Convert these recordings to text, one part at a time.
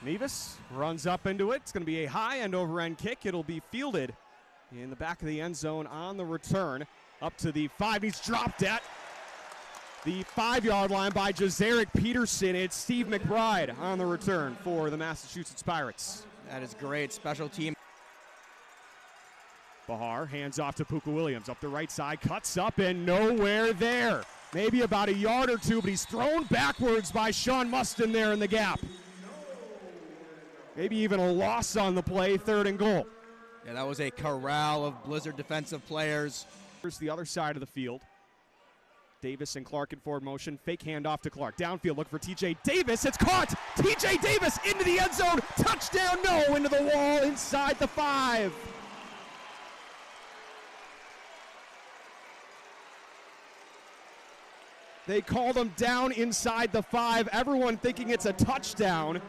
Nevis runs up into it. It's going to be a high end over end kick. It'll be fielded in the back of the end zone on the return. Up to the 5. He's dropped at the 5-yard line by Jazaric Peterson. It's Steve McBride on the return for the Massachusetts Pirates. That is great. Special team. Bahar hands off to Puka Williams. Up the right side, cuts up and nowhere there. Maybe about a yard or two, but he's thrown backwards by Sean Mustin there in the gap. Maybe even a loss on the play, 3rd and goal. Yeah, that was a corral of Blizzard defensive players. Here's the other side of the field. Davis and Clark in forward motion. Fake handoff to Clark. Downfield, look for TJ Davis. It's caught! TJ Davis into the end zone. Touchdown, no, into the wall inside the 5. They called him down inside the 5. Everyone thinking it's a touchdown.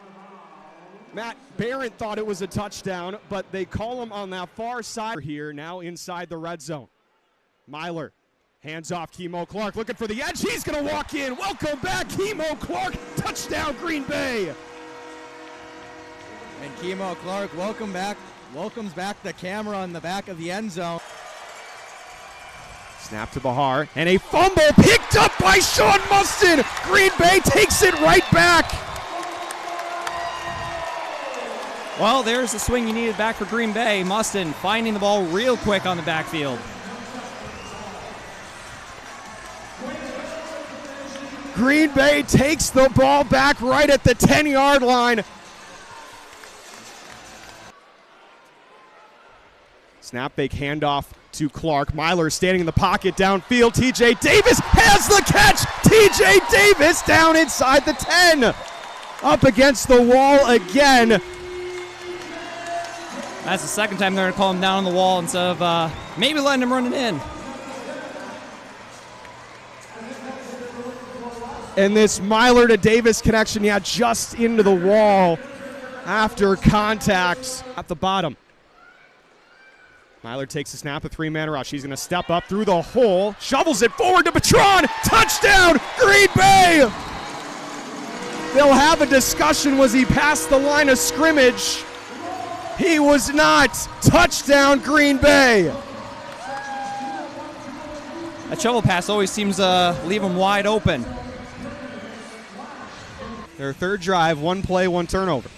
Matt Barron thought it was a touchdown, but they call him on that far side here, now inside the red zone. Myler hands off Kemo Clark, looking for the edge. He's going to walk in. Welcome back, Kemo Clark. Touchdown, Green Bay. And Kemo Clark welcomes back the camera on the back of the end zone. Snap to Bahar, and a fumble picked up by Sean Mustin. Green Bay takes it right back. Well, there's the swing you needed back for Green Bay. Mustin finding the ball real quick on the backfield. Green Bay takes the ball back right at the 10-yard line. Snap fake handoff to Clark. Myler standing in the pocket downfield. TJ Davis has the catch. TJ Davis down inside the 10. Up against the wall again. That's the second time they're going to call him down on the wall instead of maybe letting him run it in. And this Myler to Davis connection, yeah, just into the wall after contact at the bottom. Myler takes a snap, a 3-man rush. He's going to step up through the hole, shovels it forward to Patron. Touchdown, Green Bay! They'll have a discussion. Was he past the line of scrimmage? He was not. Touchdown, Green Bay. That shovel pass always seems to leave him wide open. Their 3rd drive, 1 play, 1 turnover.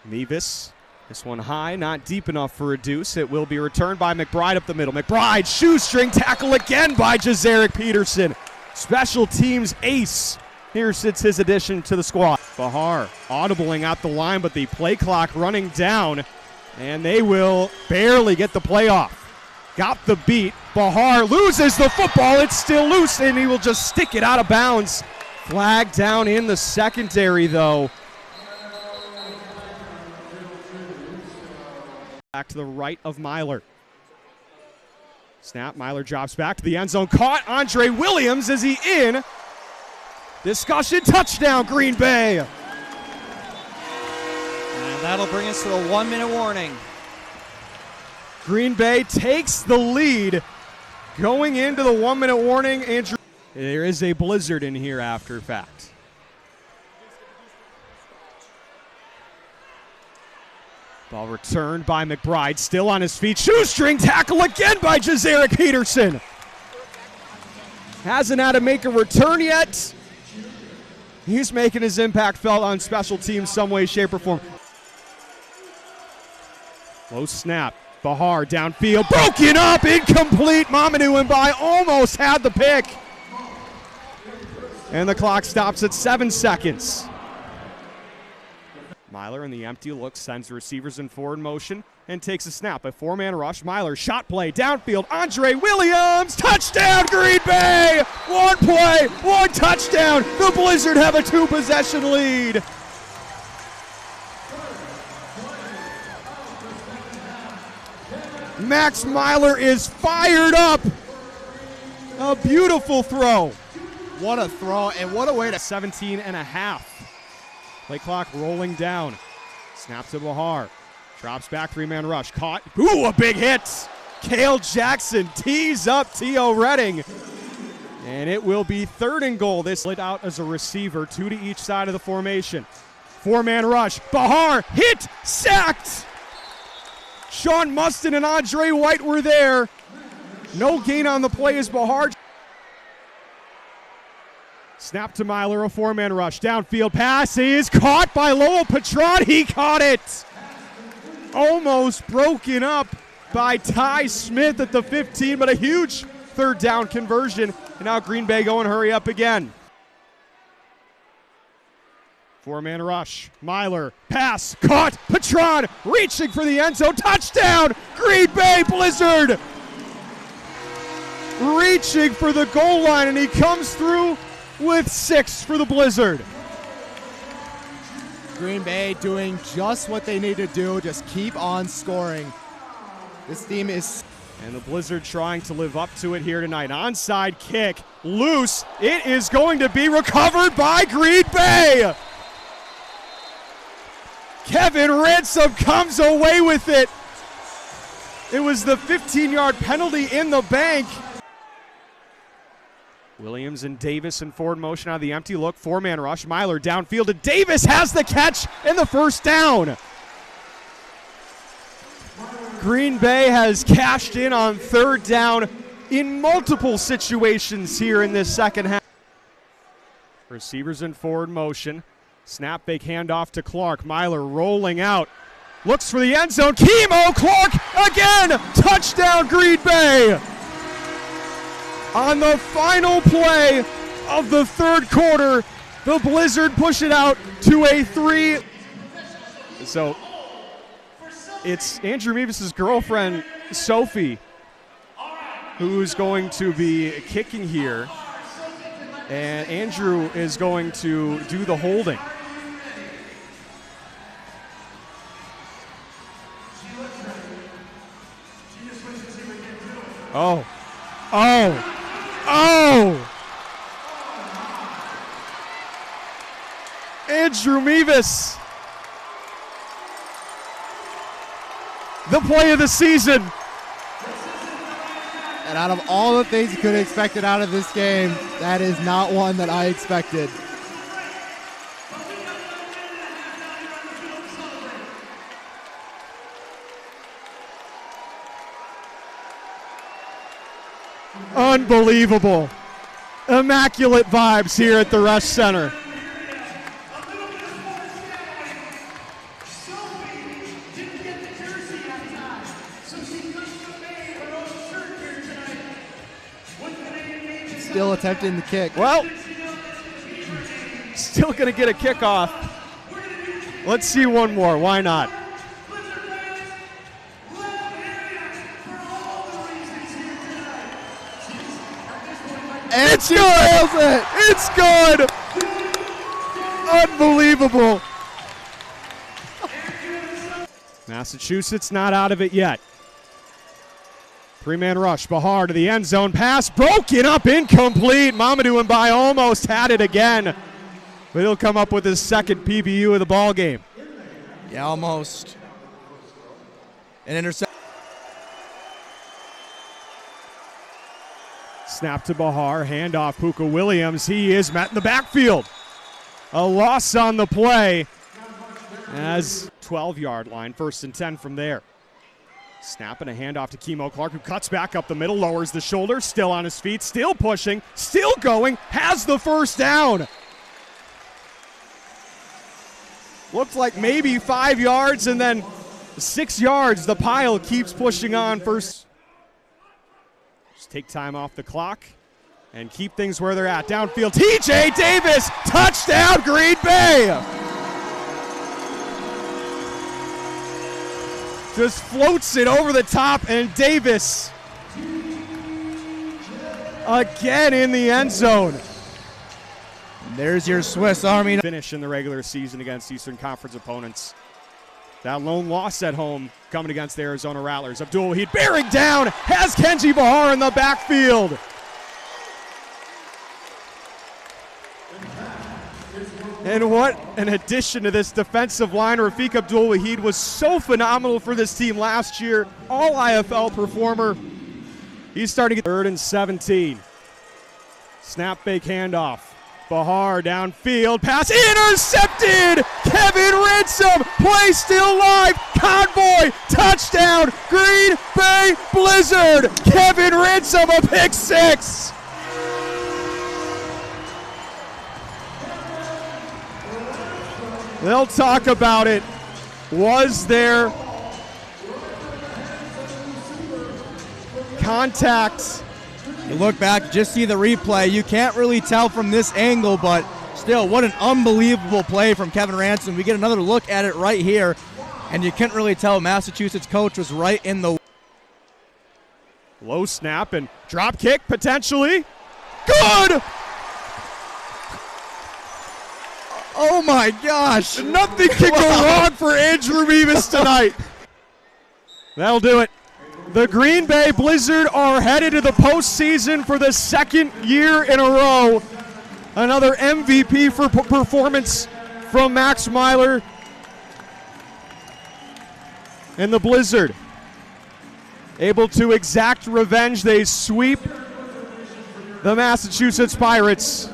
Nevis, this one high, not deep enough for a deuce. It will be returned by McBride up the middle. McBride, shoestring tackle again by Jazaric Peterson. Special teams ace. Here sits his addition to the squad. Bahar audibling out the line, but the play clock running down, and they will barely get the play off. Got the beat. Bahar loses the football. It's still loose, and he will just stick it out of bounds. Flag down in the secondary, though. Back to the right of Myler. Snap, Myler drops back to the end zone. Caught Andre Williams. Is he in? Discussion, touchdown, Green Bay. And that'll bring us to the 1-minute warning. Green Bay takes the lead going into the 1-minute warning. Andrew, there is a blizzard in here after fact. Ball returned by McBride, still on his feet. Shoestring tackle again by Jazaric Peterson. Hasn't had to make a return yet. He's making his impact felt on special teams some way, shape, or form. Low snap. Bahar downfield. Broken up. Incomplete. Mamadou Mbai almost had the pick. And the clock stops at 7 seconds. Myler in the empty look sends the receivers in forward motion and takes a snap. A 4-man rush. Myler shot play downfield. Andre Williams. Touchdown, Green Bay. 1 play, 1 touchdown. The Blizzard have a 2-possession lead. Max Myler is fired up. A beautiful throw. What a throw, and what a way to 17 and a half. Play clock rolling down. Snap to Bahar. Drops back, 3-man rush. Caught. Ooh, a big hit. Cale Jackson tees up T.O. Redding. And it will be 3rd and goal. This split out as a receiver, 2 to each side of the formation. 4-man rush. Bahar hit, sacked. Sean Mustin and Andre White were there. No gain on the play as Bahar. Snap to Myler, a 4-man rush. Downfield pass is caught by Lowell Patron. He caught it. Almost broken up by Ty Smith at the 15, but a huge 3rd down conversion. And now Green Bay going hurry up again. 4-man rush. Myler, pass, caught. Patron reaching for the end zone. Touchdown, Green Bay Blizzard. Reaching for the goal line, and he comes through with 6 for the Blizzard. Green Bay doing just what they need to do, just keep on scoring. This team is... And the Blizzard trying to live up to it here tonight. Onside kick, loose. It is going to be recovered by Green Bay. Kevin Ransom comes away with it. It was the 15-yard penalty in the bank. Williams and Davis in forward motion out of the empty look. 4-man rush. Myler downfield to Davis, has the catch and the 1st down. Green Bay has cashed in on 3rd down in multiple situations here in this second half. Receivers in forward motion. Snap, fake handoff to Clark. Myler rolling out. Looks for the end zone. Kimo Clark again. Touchdown Green Bay. On the final play of the 3rd quarter, the Blizzard push it out to a 3. So it's Andrew Mevis' girlfriend, Sophie, who's going to be kicking here. And Andrew is going to do the holding. Oh. Andrew Mevis. The play of the season. And out of all the things you could have expected out of this game, that is not one that I expected. Unbelievable. Immaculate vibes here at the Resch Center. Still attempting the kick. Well, still going to get a kickoff. Let's see one more. Why not? It's good! It's good! Unbelievable. Massachusetts not out of it yet. 3-man rush. Bahar to the end zone. Pass broken up, incomplete. Mamadou Mbai almost had it again. But he'll come up with his 2nd PBU of the ball game. Yeah, almost. An interception. Snap to Bahar, handoff Puka Williams. He is met in the backfield. A loss on the play as 12-yard line, 1st and 10 from there. Snap and a handoff to Kimo Clark, who cuts back up the middle, lowers the shoulder, still on his feet, still pushing, still going, has the 1st down. Looked like maybe 5 yards and then 6 yards. The pile keeps pushing on. First, just take time off the clock and keep things where they're at. Downfield, TJ Davis, touchdown Green Bay. Just floats it over the top, and Davis again in the end zone. There's your Swiss Army. Finish in the regular season against Eastern Conference opponents. That lone loss at home coming against the Arizona Rattlers. Abdul Wahid bearing down, has Kenji Bahar in the backfield. And what an addition to this defensive line. Rafiq Abdul Wahid was so phenomenal for this team last year. All IFL performer. He's starting at 3rd and 17. Snap fake handoff. Bahar downfield, pass intercepted! Kevin Ransom, play still live, Convoy, touchdown, Green Bay Blizzard! Kevin Ransom, a pick six! They'll talk about it. Was there contact? You look back, just see the replay. You can't really tell from this angle, but still, what an unbelievable play from Kevin Ransom. We get another look at it right here, and you can't really tell. Massachusetts coach was right in the low snap and drop kick potentially. Good! Oh my gosh! Nothing can go wrong for Andrew Beavis tonight. That'll do it. The Green Bay Blizzard are headed to the postseason for the second year in a row. Another MVP for performance from Max Myler. And the Blizzard able to exact revenge. They sweep the Massachusetts Pirates